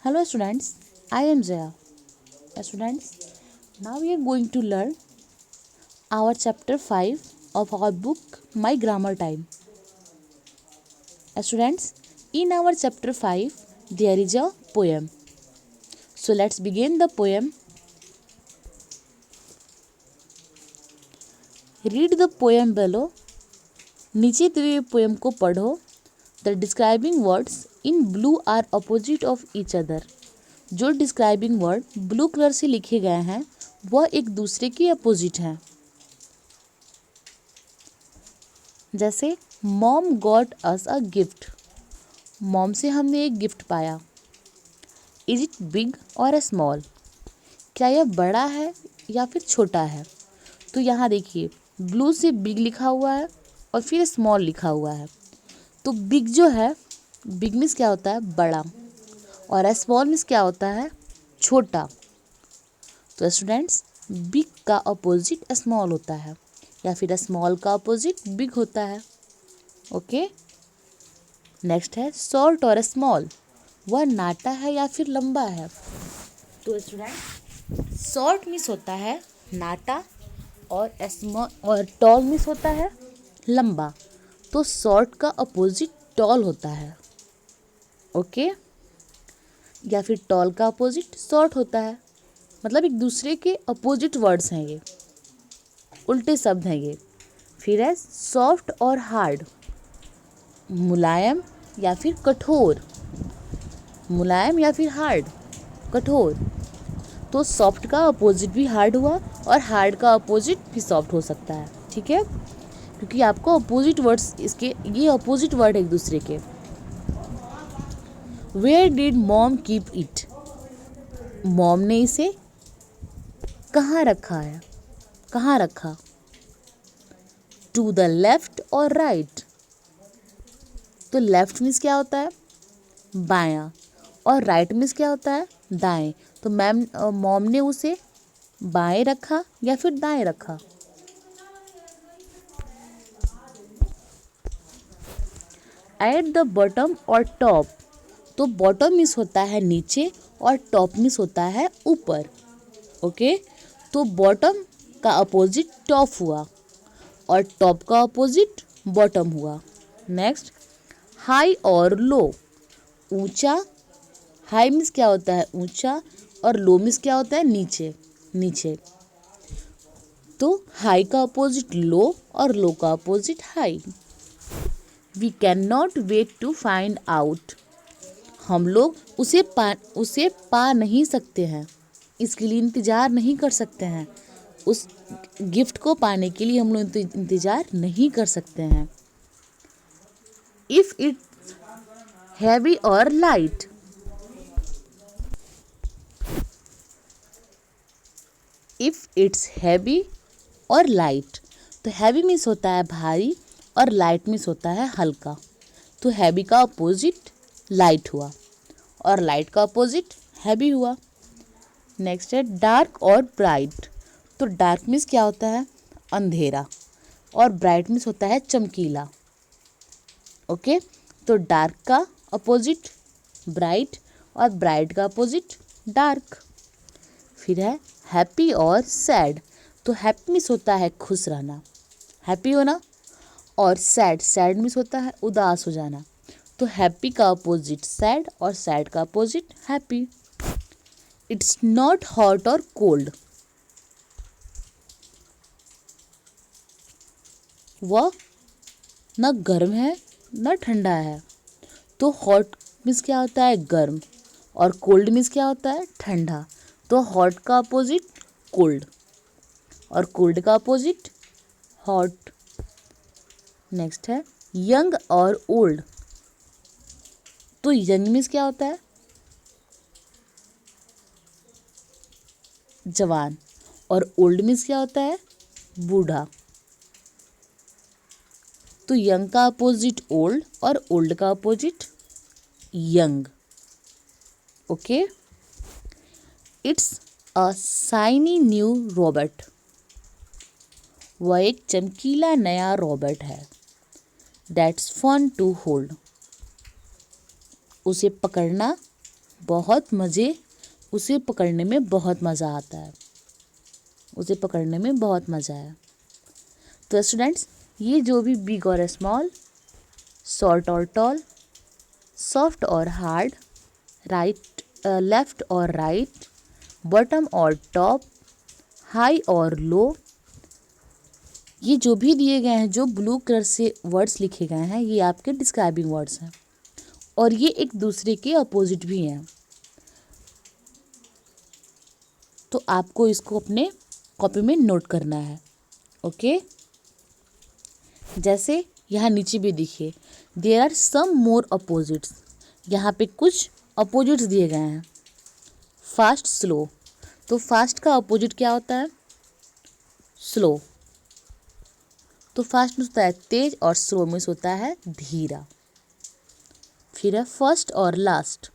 Hello students, I am Jaya. Students, now we are going to learn our chapter 5 of our book My Grammar Time. Students, in our chapter 5 there is a poem. So let's begin the poem. Read the poem below. नीचे दिए हुए poem को पढ़ो. The describing words in blue are opposite of each other. जो describing word blue colour से लिखे गए हैं वह एक दूसरे के अपोजिट हैं. जैसे mom got us a gift. Mom से हमने एक गिफ्ट पाया. इज इट बिग और अ स्मॉल. क्या यह बड़ा है या फिर छोटा है. तो यहाँ देखिए ब्लू से बिग लिखा हुआ है और फिर स्मॉल लिखा हुआ है. तो बिग जो है, बिग मीन्स क्या होता है बड़ा, और स्मॉल मीन्स क्या होता है छोटा. तो स्टूडेंट्स, बिग का अपोजिट स्मॉल होता है या फिर स्मॉल का अपोजिट बिग होता है. ओके. नेक्स्ट है शॉर्ट और स्मॉल. वह नाटा है या फिर लंबा है. तो स्टूडेंट, शॉर्ट मीन्स होता है नाटा और स्मॉल और टॉल मीन्स होता है लंबा. तो शॉर्ट का अपोजिट टॉल होता है. ओके. या फिर टॉल का अपोजिट शॉर्ट होता है. मतलब एक दूसरे के अपोजिट वर्ड्स हैं ये, उल्टे शब्द हैं ये. फिर है सॉफ्ट और हार्ड. मुलायम या फिर कठोर. मुलायम या फिर हार्ड, कठोर. तो सॉफ्ट का अपोजिट भी हार्ड हुआ और हार्ड का अपोजिट भी सॉफ्ट हो सकता है. ठीक है, क्योंकि आपको अपोजिट वर्ड्स इसके, ये अपोजिट वर्ड है एक दूसरे के. Where did mom keep it. Mom ने इसे कहाँ रखा है, कहाँ रखा. टू द लेफ्ट और राइट. तो लेफ्ट मीन्स क्या होता है बायां और राइट मीन्स क्या होता है दाएं. तो मॉम ने उसे बाएं रखा या फिर दाएं रखा. एट द बॉटम और टॉप. तो बॉटम मीन्स होता है नीचे और टॉप मीन्स होता है ऊपर. ओके. तो बॉटम का अपोजिट टॉप हुआ और टॉप का अपोजिट बॉटम हुआ. नेक्स्ट, हाई और लो. ऊंचा. हाई मीन्स क्या होता है ऊंचा और लो मीन्स क्या होता है नीचे, नीचे. तो हाई का अपोजिट लो और लो का opposite high. We can not wait to find out. हम लोग उसे पा नहीं सकते हैं, इसके लिए इंतज़ार नहीं कर सकते हैं. उस गिफ्ट को पाने के लिए हम लोग इंतज़ार नहीं कर सकते हैं. इफ़ इट्स हैवी और लाइट. इफ़ इट्स हैवी और लाइट. तो हैवी मीन्स होता है भारी और लाइट मीन्स होता है हल्का. तो हैवी का अपोजिट लाइट हुआ और लाइट का अपोजिट हैवी हुआ. नेक्स्ट है डार्क और ब्राइट. तो डार्क मीन्स क्या होता है अंधेरा और ब्राइट मीन्स होता है चमकीला. ओके. तो डार्क का अपोजिट ब्राइट और ब्राइट का अपोजिट डार्क. फिर है हैप्पी और सैड. तो हैप्पी मीन्स होता है खुश रहना, हैप्पी होना. और सैड, सैड मीन्स होता है उदास हो जाना. तो हैप्पी का अपोजिट सैड और सैड का opposite happy. It's not hot और कोल्ड. वह न गर्म है न ठंडा है. तो हॉट मीन्स क्या होता है गर्म और कोल्ड मीन्स क्या होता है ठंडा. तो हॉट का अपोजिट कोल्ड और कोल्ड का अपोजिट हॉट. नेक्स्ट है यंग और ओल्ड. तो यंग मीन्स क्या होता है जवान और ओल्ड मीन्स क्या होता है बूढ़ा. तो यंग का अपोजिट ओल्ड और ओल्ड का opposite young. Okay. It's a shiny new robot. वह एक चमकीला नया रॉबर्ट है. That's fun to hold. उसे पकड़ना बहुत मज़े, उसे पकड़ने में बहुत मज़ा आता है, उसे पकड़ने में बहुत मज़ा है। तो स्टूडेंट्स, ये जो भी बिग और स्मॉल, शॉर्ट और टॉल, सॉफ्ट और हार्ड, राइट लेफ्ट और राइट, बॉटम और टॉप, हाई और लो, ये जो भी दिए गए हैं, जो ब्लू कलर से वर्ड्स लिखे गए हैं, ये आपके डिस्क्राइबिंग वर्ड्स हैं और ये एक दूसरे के अपोजिट भी हैं। तो आपको इसको अपने कॉपी में नोट करना है। ओके, जैसे यहाँ नीचे भी देखिए, there are some more opposites, यहाँ पे कुछ अपोजिट्स दिए गए हैं। फास्ट स्लो, तो फास्ट का अपोजिट क्या होता है? स्लो। तो फास्ट में होता है तेज और स्लो में होता है धीरा। फिर है फर्स्ट और लास्ट,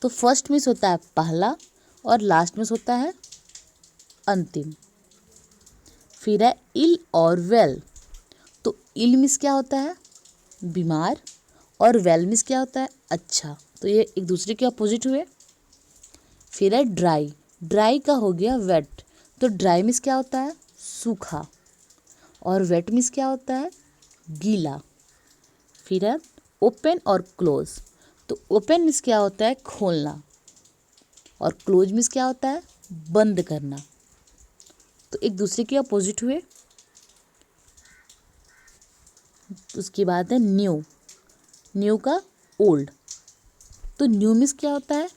तो फर्स्ट में होता है पहला और लास्ट में होता है अंतिम। फिर है इल और वेल, तो इल मिस क्या होता है? बीमार, और वेल मिस क्या होता है? अच्छा। तो ये एक दूसरे के अपोजिट हुए। फिर है ड्राई, ड्राई का हो गया वेट, तो ड्राई मिस क्या होता है? सूखा, और वेट मिस क्या होता है? गीला। फिर है ओपन और क्लोज, तो ओपन मिस क्या होता है? खोलना, और क्लोज मिस क्या होता है? बंद करना। तो एक दूसरे के अपोजिट हुए। उसके बाद है न्यू, न्यू का ओल्ड, तो न्यू मिस क्या होता है?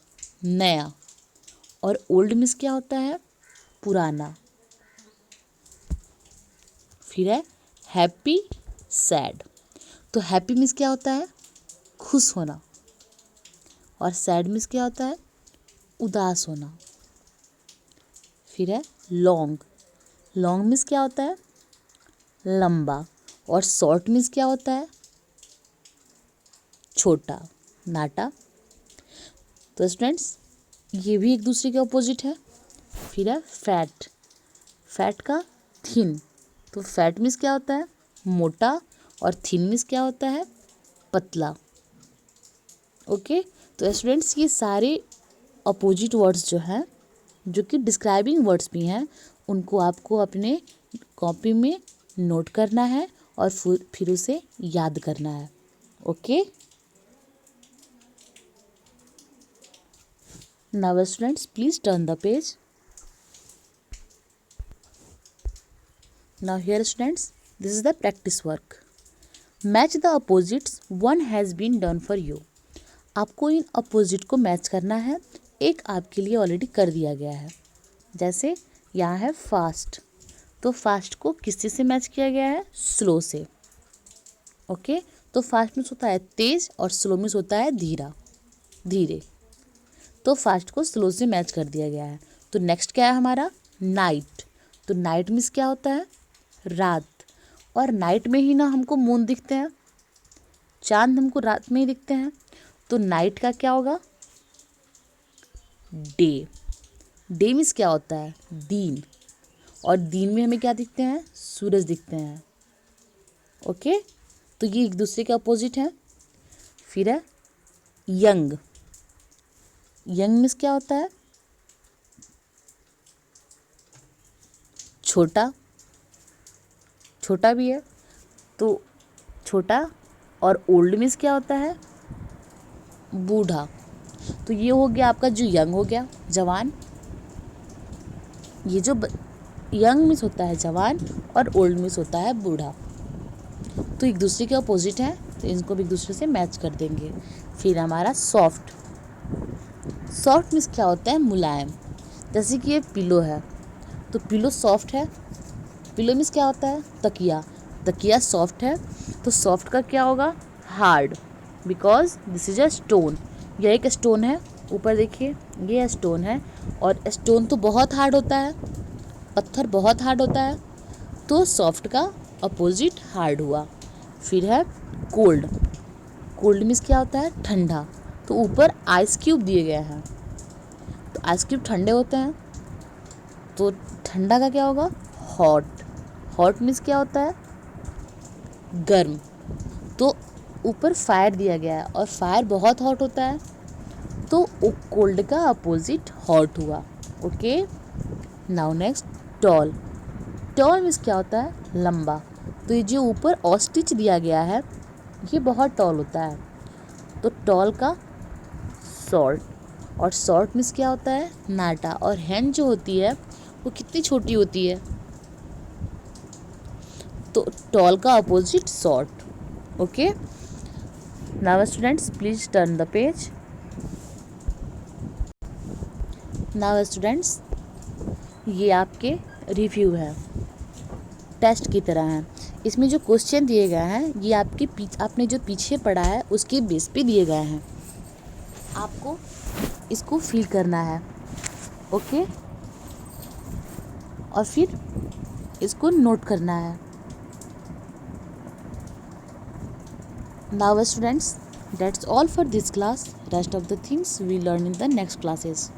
नया, और ओल्ड मिस क्या होता है? पुराना। फिर है हैप्पी सैड, तो हैप्पी मिस क्या होता है? खुश होना, और सैड मिस क्या होता है? उदास होना। फिर है लॉन्ग, लॉन्ग मिस क्या होता है? लंबा, और शॉर्ट मिस क्या होता है? छोटा, नाटा। तो स्टूडेंट्स, ये भी एक दूसरे के अपोजिट है। फिर है फैट, फैट का थिन, तो फैट मिस क्या होता है? मोटा, और थिन मिस क्या होता है? पतला। ओके, तो स्टूडेंट्स, ये सारे अपोजिट वर्ड्स जो हैं, जो कि डिस्क्राइबिंग वर्ड्स भी हैं, उनको आपको अपने कॉपी में नोट करना है और फिर उसे याद करना है। Okay, now students, please turn the page. Now here students, this is the practice work. Match the opposites, one has been done for you. आपको इन अपोजिट को मैच करना है, एक आपके लिए ऑलरेडी कर दिया गया है। जैसे यहाँ है फास्ट, तो फास्ट को किससे से मैच किया गया है? स्लो से। ओके, तो फास्ट में होता है तेज और स्लो में होता है धीरा, धीरे। तो फास्ट को स्लो से मैच कर दिया गया है। तो नेक्स्ट क्या है हमारा? नाइट, तो नाइट मीन्स क्या होता है? रात, और नाइट में ही ना हमको मून दिखते हैं, चांद हमको रात में ही दिखते हैं। तो नाइट का क्या होगा? डे, डे मीन्स क्या होता है? दिन, और दिन में हमें क्या दिखते हैं? सूरज दिखते हैं। ओके, तो ये एक दूसरे के अपोजिट है। फिर है यंग, यंग मीन्स क्या होता है? छोटा, छोटा भी है, तो छोटा, और ओल्ड मीन्स क्या होता है? बूढ़ा। तो ये हो गया आपका जो यंग हो गया, जवान। ये जो यंग मीन्स होता है जवान, और ओल्ड मीन्स होता है बूढ़ा। तो एक दूसरे के अपोजिट है, तो इनको भी एक दूसरे से मैच कर देंगे। फिर हमारा सॉफ्ट, सॉफ्ट मीन्स क्या होता है? मुलायम। जैसे कि ये पिलो है, तो पिलो सॉफ्ट है। पिलो मीन्स क्या होता है? तकिया, तकिया सॉफ्ट है। तो सॉफ्ट का क्या होगा? Hard, because this is a stone, यह एक स्टोन है। ऊपर देखिए, ये स्टोन है, और स्टोन तो बहुत हार्ड होता है, पत्थर बहुत हार्ड होता है। तो सॉफ्ट का अपोजिट हार्ड हुआ। फिर है कोल्ड, कोल्ड मीन्स क्या होता है? ठंडा। तो ऊपर आइस क्यूब दिए गए हैं, तो आइस क्यूब ठंडे होते हैं, तो ठंडा का क्या होगा? हॉट, हॉट मीन्स क्या होता है? गर्म। तो ऊपर फायर दिया गया है, और फायर बहुत हॉट होता है, तो कोल्ड का अपोजिट हॉट हुआ। Okay, now next tall. Tall means क्या होता है? लंबा। तो ये जो ऊपर ऑस्टिच दिया गया है ये बहुत टॉल होता है, तो टॉल का शॉर्ट। और शॉर्ट मीन्स क्या होता है? नाटा। और हैन जो होती है वो कितनी छोटी होती है? तो टॉल का opposite short. Okay, now students please turn the page. Now students ये आपके रिव्यू है, टेस्ट की तरह है। इसमें जो क्वेश्चन दिए गए हैं ये आपने जो पीछे पढ़ा है उसके बेस पे दिए गए हैं, आपको इसको फिल करना है। ओके, और फिर इसको नोट करना है। Now students, that's all for this class. Rest of the things we learn in the next classes.